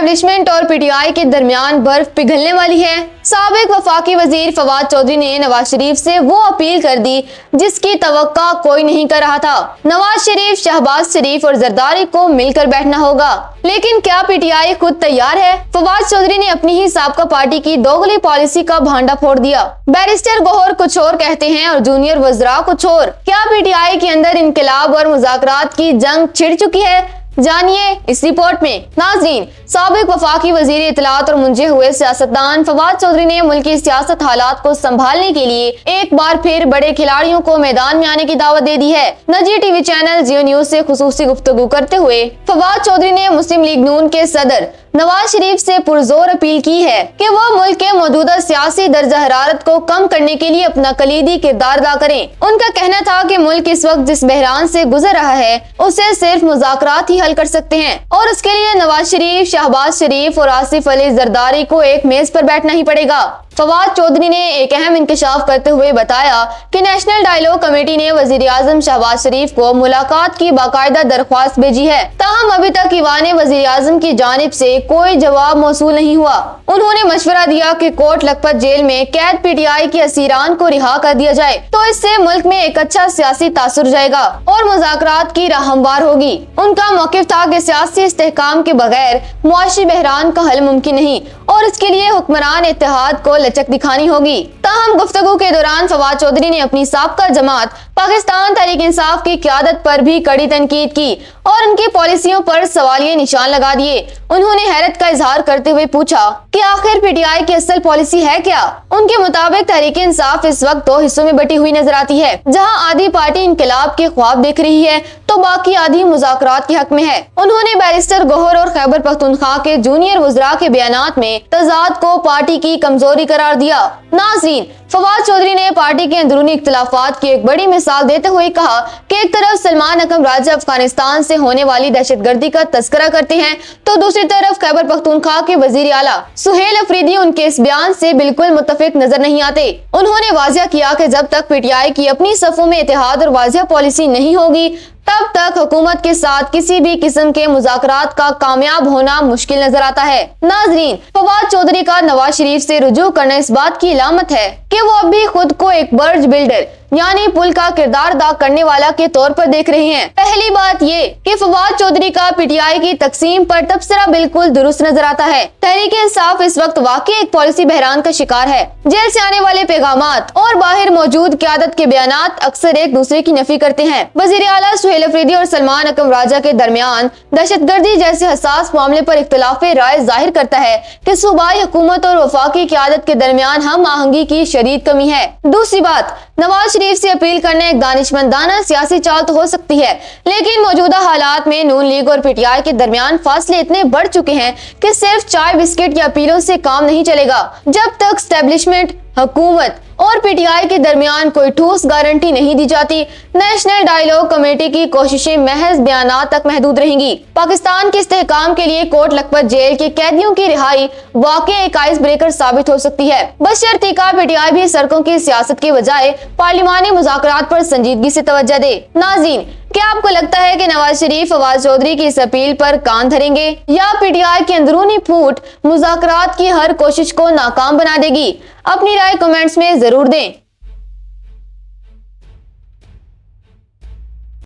Establishment और PTI के दरमियान बर्फ पिघलने वाली है। साबिक वफाकी वजीर फवाद चौधरी ने नवाज शरीफ से वो अपील कर दी जिसकी तवक्का कोई नहीं कर रहा था। नवाज शरीफ, शहबाज शरीफ और जरदारी को मिलकर बैठना होगा, लेकिन क्या पीटीआई खुद तैयार है? फवाद चौधरी ने अपनी ही साबका पार्टी की दोगली पॉलिसी का भांडा फोड़ दिया। बैरिस्टर गौहर कुछ और कहते हैं और जूनियर वज़रा कुछ और। क्या पीटीआई के अंदर इनकलाब और मुज़ाकरात की जंग छिड़ चुकी है? जानिए इस रिपोर्ट में। नाज़रीन, साबिक वफाकी वजीर इत्तलात और मुंजे हुए सियासतदान फवाद चौधरी ने मुल्की सियासत हालात को संभालने के लिए एक बार फिर बड़े खिलाड़ियों को मैदान में आने की दावत दे दी है। नजी टीवी चैनल जियो न्यूज से खुसूसी गुफ्तगू करते हुए फवाद चौधरी ने मुस्लिम लीग नून के सदर नवाज शरीफ से पुरजोर अपील की है कि वो मुल्क के मौजूदा सियासी दर्जा हरारत को कम करने के लिए अपना कलीदी किरदार अदा करें। उनका कहना था कि मुल्क इस वक्त जिस बहरान से गुजर रहा है उसे सिर्फ मुज़ाकरात ही हल कर सकते हैं और उसके लिए नवाज शरीफ, शहबाज शरीफ और आसिफ अली जरदारी को एक मेज पर बैठना ही पड़ेगा। फवाद चौधरी ने एक अहम इंकशाफ करते हुए बताया कि नेशनल डायलॉग कमेटी ने वजीर आजम शहबाज शरीफ को मुलाकात की बाकायदा दरख्वास्त भेजी है, ताहम अभी तक ईवान वजीर आजम की जानिब से कोई जवाब मौसूल नहीं हुआ। उन्होंने मशवरा दिया कि कोट लखपत जेल में कैद पीटीआई के असीरान को रिहा कर दिया जाए तो इससे मुल्क में एक अच्छा सियासी तासुर जाएगा और मुज़ाकरात की राह हमवार होगी। उनका मौक़िफ़ था कि सियासी इस्तेहकाम के बगैर मुआशी बहरान का हल मुमकिन नहीं और इसके लिए हुक्मरान इत्तेहाद को लचक दिखानी होगी। ताहम गुफ्तगू के दौरान फवाद चौधरी ने अपनी साबका जमात पाकिस्तान तहरीक इंसाफ की क़यादत पर भी कड़ी तनकीद की और उनकी पॉलिसियों पर सवालिया निशान लगा दिए। उन्होंने हैरत का इजहार करते हुए पूछा कि आखिर पीटीआई की असल पॉलिसी है क्या? उनके मुताबिक तहरीक इंसाफ इस वक्त दो हिस्सों में बटी हुई नजर आती है, जहां आधी पार्टी इनकलाब के ख्वाब देख रही है तो बाकी आधी मुज़ाकरात के हक में है। उन्होंने बैरिस्टर गौहर और खैबर पख्तूनख्वा के जूनियर वज़रा के बयानात में तजाद को पार्टी की कमजोरी करार दिया। नाज़रीन, फवाद चौधरी ने पार्टी के अंदरूनी इख्तिलाफात की एक बड़ी मिसाल देते हुए कहा कि एक तरफ सलमान अकरम राजा अफगानिस्तान से होने वाली दहशतगर्दी का तस्करा करते हैं तो दूसरी तरफ खैबर पख्तूनख्वा के वजीर आला सुहेल अफरीदी उनके इस बयान से बिल्कुल मुत्तफिक नजर नहीं आते। उन्होंने वाज़ेह किया कि जब तक पीटीआई की अपनी सफों में इत्तेहाद और वाज़ेह पॉलिसी नहीं होगी तब तक हुकूमत के साथ किसी भी किस्म के मुज़ाकरात का कामयाब होना मुश्किल नजर आता है। नाज़रीन, फवाद चौधरी का नवाज शरीफ से रुजू करना इस बात की अलामत है कि वो अब भी खुद को एक बर्ज बिल्डर यानी पुल का किरदार अदा करने वाला के तौर पर देख रहे हैं। पहली बात ये कि फवाद चौधरी का पीटीआई की तकसीम पर तबसरा बिल्कुल दुरुस्त नजर आता है। तहरीक इंसाफ इस वक्त वाकई एक पॉलिसी बहरान का शिकार है। जेल से आने वाले पैगामात और बाहर मौजूद क़यादत के बयानात अक्सर एक दूसरे की नफी करते हैं। वजीर आला सुहेल अफरीदी और सलमान अकरम राजा के दरमियान दहशतगर्दी जैसे हसास मामले पर इख्तिलाफ राय जाहिर करता है कि सूबाई हुकूमत और वफाकी क़यादत के दरमियान हम आहंगी की शदीद कमी है। दूसरी बात, नवाज शरीफ से अपील करना एक दानिशमंदाना सियासी चाल तो हो सकती है, लेकिन मौजूदा हालात में नून लीग और पीटीआई के दरमियान फासले इतने बढ़ चुके हैं कि सिर्फ चाय बिस्किट या अपीलों से काम नहीं चलेगा। जब तक एस्टेब्लिशमेंट, हुकूमत और पीटीआई के दरमियान कोई ठोस गारंटी नहीं दी जाती, नेशनल डायलॉग कमेटी की कोशिशें महज बयानात तक महदूद रहेंगी। पाकिस्तान के इस्तेहकाम के लिए कोट लखपत जेल के कैदियों की रिहाई वाकई एक आइस ब्रेकर साबित हो सकती है, बशर्ते का पीटीआई भी सड़कों की सियासत के बजाय पार्लिमानी मुज़ाकरात पर संजीदगी से तवज्जो दे। नाज़रीन, क्या आपको लगता है कि नवाज शरीफ फवाद चौधरी की इस अपील पर कान धरेंगे या पीटीआई की अंदरूनी फूट मुज़ाकरात की हर कोशिश को नाकाम बना देगी? अपनी राय कमेंट्स में जरूर दें।